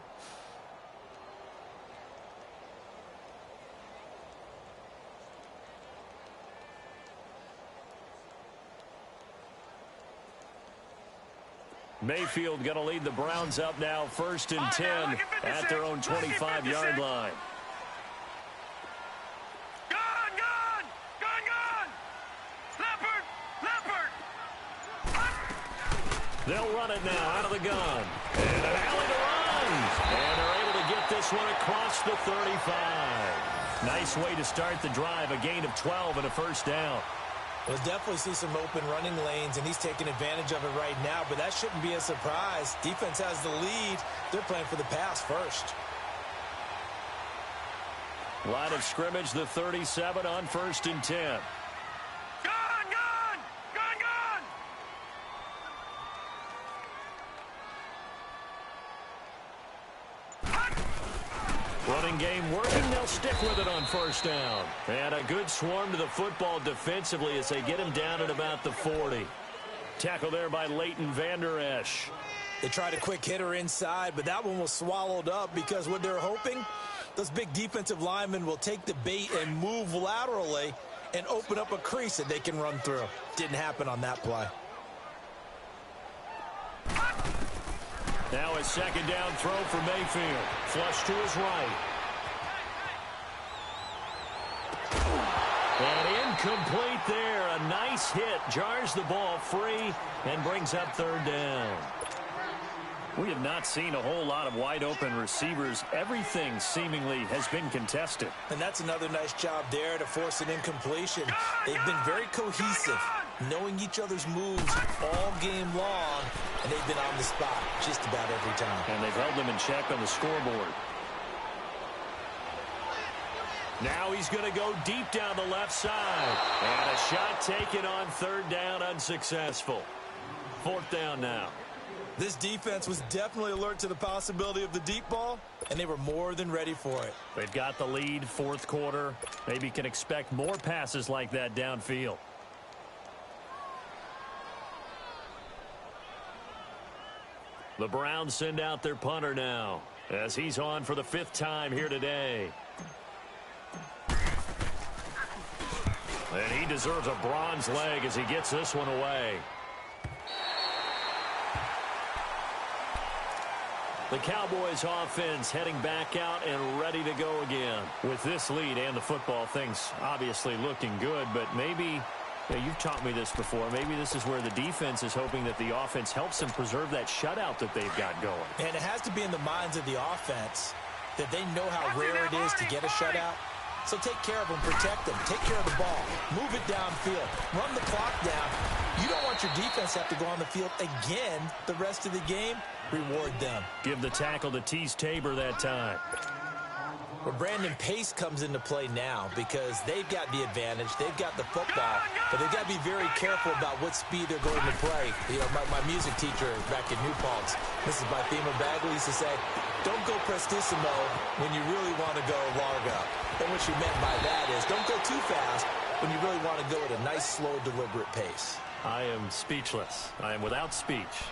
Mayfield going to lead the Browns up now, 1st and 10 at their own 25-yard line. Gone! Leopard! They'll run it now out of the gun. And an alley to run. And they're able to get this one across the 35. Nice way to start the drive, a gain of 12 and a 1st down. We'll definitely see some open running lanes, and he's taking advantage of it right now, but that shouldn't be a surprise. Defense has the lead. They're playing for the pass first. Line of scrimmage, the 37 on 1st and 10. Gone! Running game working. They'll stick with it on 1st down. And a good swarm to the football defensively as they get him down at about the 40. Tackle there by Leighton Vander Esch. They tried a quick hitter inside, but that one was swallowed up because what they're hoping, those big defensive linemen will take the bait and move laterally and open up a crease that they can run through. Didn't happen on that play. Now a 2nd down throw for Mayfield. Flush to his right. And incomplete there. A nice hit. Jars the ball free and brings up 3rd down. We have not seen a whole lot of wide open receivers. Everything seemingly has been contested. And that's another nice job there to force an incompletion. They've been very cohesive, knowing each other's moves all game long, and they've been on the spot just about every time. And they've held them in check on the scoreboard. Now he's going to go deep down the left side. And a shot taken on 3rd down, unsuccessful. 4th down now. This defense was definitely alert to the possibility of the deep ball, and they were more than ready for it. They've got the lead, 4th quarter. Maybe can expect more passes like that downfield. The Browns send out their punter now as he's on for the 5th time here today. And he deserves a bronze leg as he gets this one away. The Cowboys offense heading back out and ready to go again. With this lead and the football, things obviously looking good, but maybe, you've taught me this before, maybe this is where the defense is hoping that the offense helps them preserve that shutout that they've got going. And it has to be in the minds of the offense that they know how rare it is to get a shutout. So take care of them, protect them, take care of the ball, move it downfield, run the clock down. You don't want your defense to have to go on the field again the rest of the game. Reward them. Give the tackle to Tease Tabor that time. Well, Brandon Pace comes into play now because they've got the advantage. They've got the football, but they've got to be very careful about what speed they're going to play. You know, my music teacher back in New Paltz, Mrs. Bythema Bagley, used to say, don't go prestissimo when you really want to go largo. And what she meant by that is don't go too fast when you really want to go at a nice, slow, deliberate pace. I am speechless. I am without speech.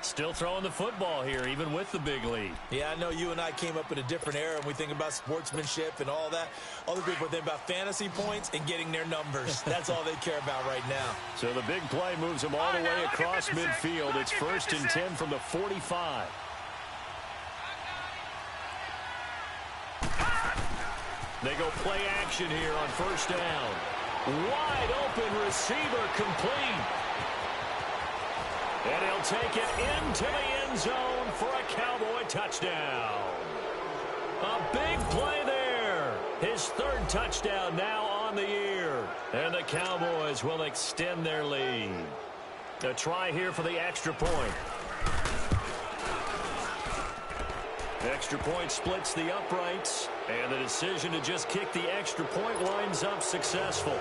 Still throwing the football here, even with the big lead. Yeah, I know you and I came up in a different era, and we think about sportsmanship and all that. Other people think about fantasy points and getting their numbers. That's all they care about right now. So the big play moves them all the way across midfield. It's 1st and 10 from the 45. They go play action here on 1st down. Wide open receiver complete. And he'll take it into the end zone for a Cowboy touchdown. A big play there. His 3rd touchdown now on the year. And the Cowboys will extend their lead. A try here for the extra point. The extra point splits the uprights. And the decision to just kick the extra point winds up successful.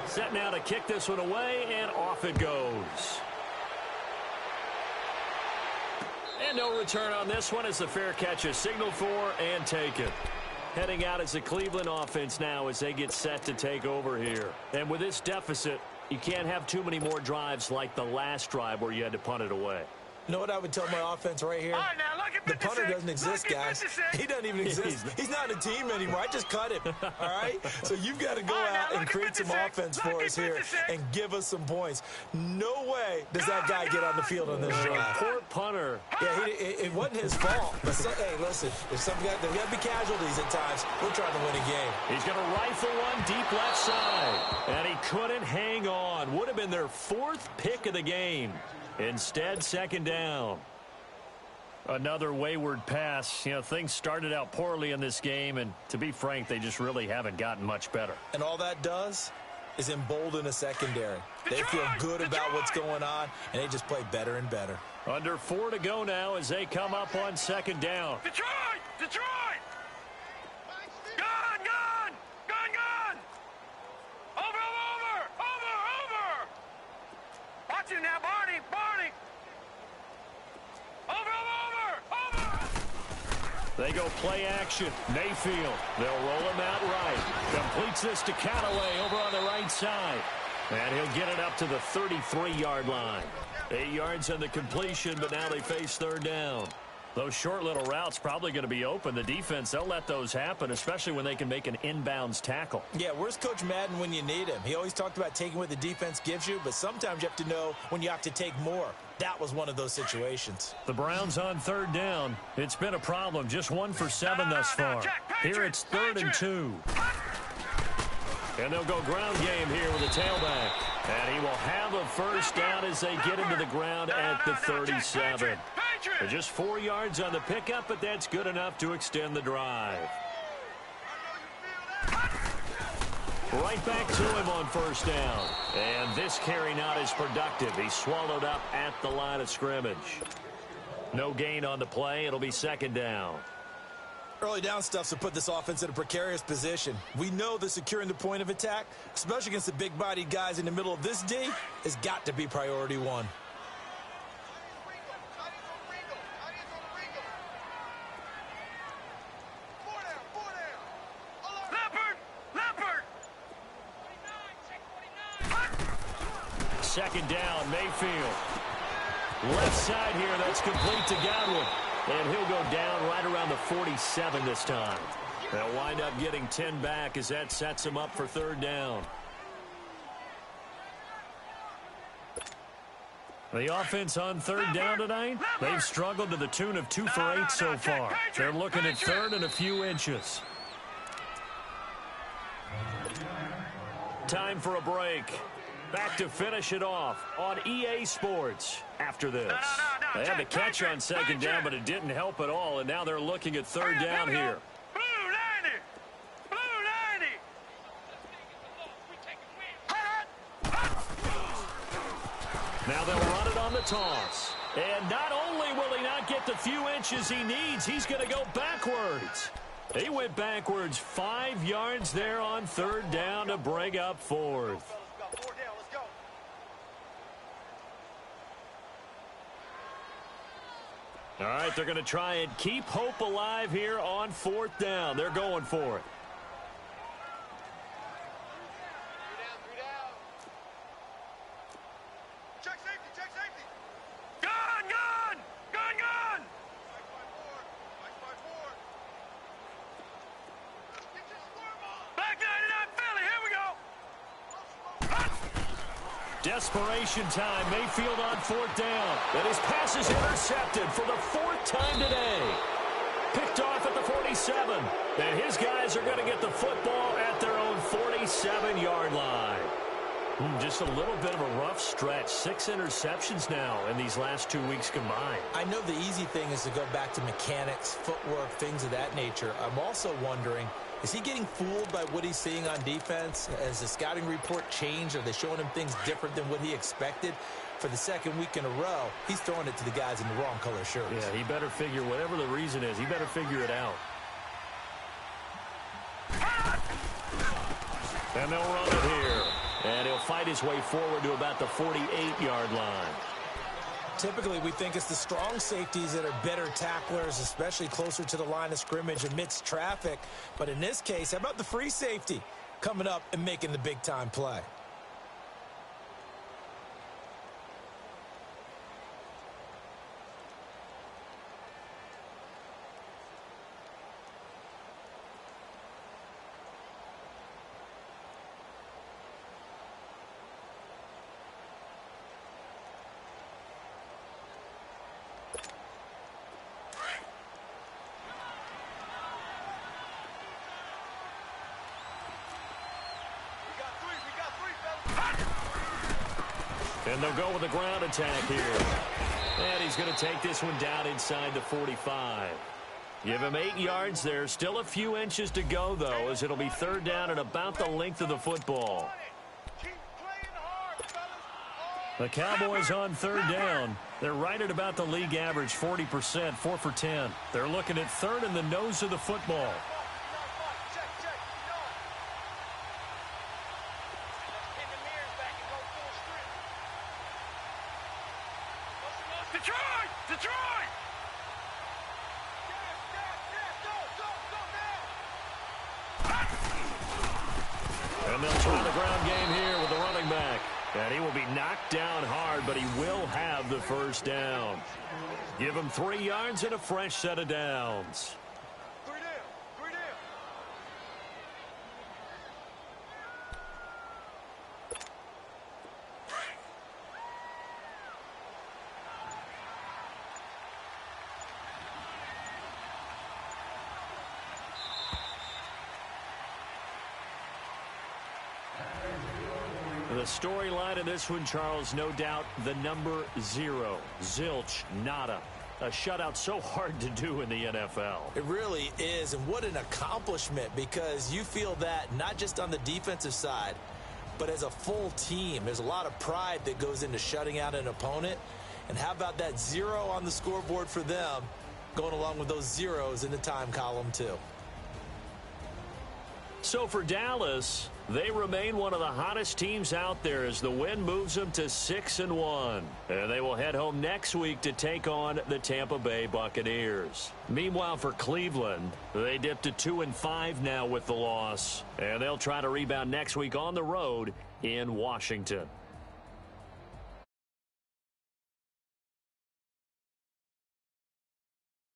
Set now to kick this one away, and off it goes. And no return on this one as the fair catch is signaled for and taken. Heading out as the Cleveland offense now as they get set to take over here. And with this deficit, you can't have too many more drives like the last drive where you had to punt it away. You know what I would tell my offense right here? The punter doesn't exist, guys. He doesn't even exist. He's not a team anymore. I just cut him. All right? So you've got to go out and create some offense for us here and give us some points. No way does that guy get on the field on this drive. Poor punter. Yeah, it wasn't his fault. But hey, listen, there's got to be casualties at times. We're trying to win a game. He's going to rifle one deep left side. And he couldn't hang on. Would have been their 4th pick of the game. Instead, 2nd down. Another wayward pass. You know, things started out poorly in this game, and to be frank, they just really haven't gotten much better. And all that does is embolden a secondary. They feel good about what's going on, and they just play better and better. Under 4 to go now as they come up on 2nd down. Detroit! Detroit! Gone! Gone! Gone! Gone! Over! Watch him now, Barney! Barney! Over! They go play action. Mayfield. They'll roll him out right. Completes this to Callaway over on the right side. And he'll get it up to the 33-yard line. 8 yards on the completion, but now they face 3rd down. Those short little routes probably going to be open. The defense, they'll let those happen, especially when they can make an inbounds tackle. Yeah, where's Coach Madden when you need him? He always talked about taking what the defense gives you, but sometimes you have to know when you have to take more. That was one of those situations. The Browns on 3rd down. It's been a problem. Just 1 for 7 thus far. Here it's 3rd and 2. And they'll go ground game here with a tailback. And he will have a 1st down as they get into the ground at the 37. Just 4 yards on the pickup, but that's good enough to extend the drive. Right back to him on 1st down. And this carry not as productive. He's swallowed up at the line of scrimmage. No gain on the play. It'll be 2nd down. Early down stuff's to put this offense in a precarious position. We know that securing the point of attack, especially against the big-bodied guys in the middle of this D, has got to be priority 1. Second down, Mayfield. Left side here, that's complete to Gywu. And he'll go down right around the 47 this time. They'll wind up getting 10 back as that sets him up for 3rd down. The offense on 3rd down tonight, they've struggled to the tune of 2 for 8 so far. They're looking at 3rd and a few inches. Time for a break. Back to finish it off on EA Sports after this. They had the catch on 2nd down, but it didn't help at all, and now they're looking at 3rd down here. Blue 90! Blue 90! Now they'll run it on the toss. And not only will he not get the few inches he needs, he's going to go backwards. He went backwards 5 yards there on 3rd down to bring up 4th. All right, they're going to try and keep hope alive here on 4th down. They're going for it. Desperation time. Mayfield on 4th down. And his pass is intercepted for the 4th time today. Picked off at the 47. And his guys are going to get the football at their own 47-yard line. Just a little bit of a rough stretch. 6 interceptions now in these last 2 weeks combined. I know the easy thing is to go back to mechanics, footwork, things of that nature. I'm also wondering, is he getting fooled by what he's seeing on defense? Has the scouting report changed? Are they showing him things different than what he expected? For the 2nd week in a row, he's throwing it to the guys in the wrong color shirts. Yeah, he better figure, whatever the reason is, he better figure it out. And they'll run it here. And he'll fight his way forward to about the 48-yard line. Typically, we think it's the strong safeties that are better tacklers, especially closer to the line of scrimmage amidst traffic. But in this case, how about the free safety coming up and making the big-time play? And they'll go with a ground attack here. And he's going to take this one down inside the 45. Give him 8 yards there. Still a few inches to go, though, as it'll be 3rd down and about the length of the football. The Cowboys on 3rd down. They're right at about the league average, 40%, 4 for 10. They're looking at 3rd in the nose of the football. And they'll try the ground game here with the running back. And he will be knocked down hard, but he will have the 1st down. Give him 3 yards and a fresh set of downs. The storyline of this one, Charles, no doubt the number 0. Zilch, nada. A shutout so hard to do in the NFL. It really is, and what an accomplishment, because you feel that not just on the defensive side, but as a full team. There's a lot of pride that goes into shutting out an opponent. And how about that 0 on the scoreboard for them, going along with those zeros in the time column, too. So for Dallas, they remain one of the hottest teams out there as the win moves them to 6-1. And they will head home next week to take on the Tampa Bay Buccaneers. Meanwhile, for Cleveland, they dipped to 2-5 now with the loss. And they'll try to rebound next week on the road in Washington.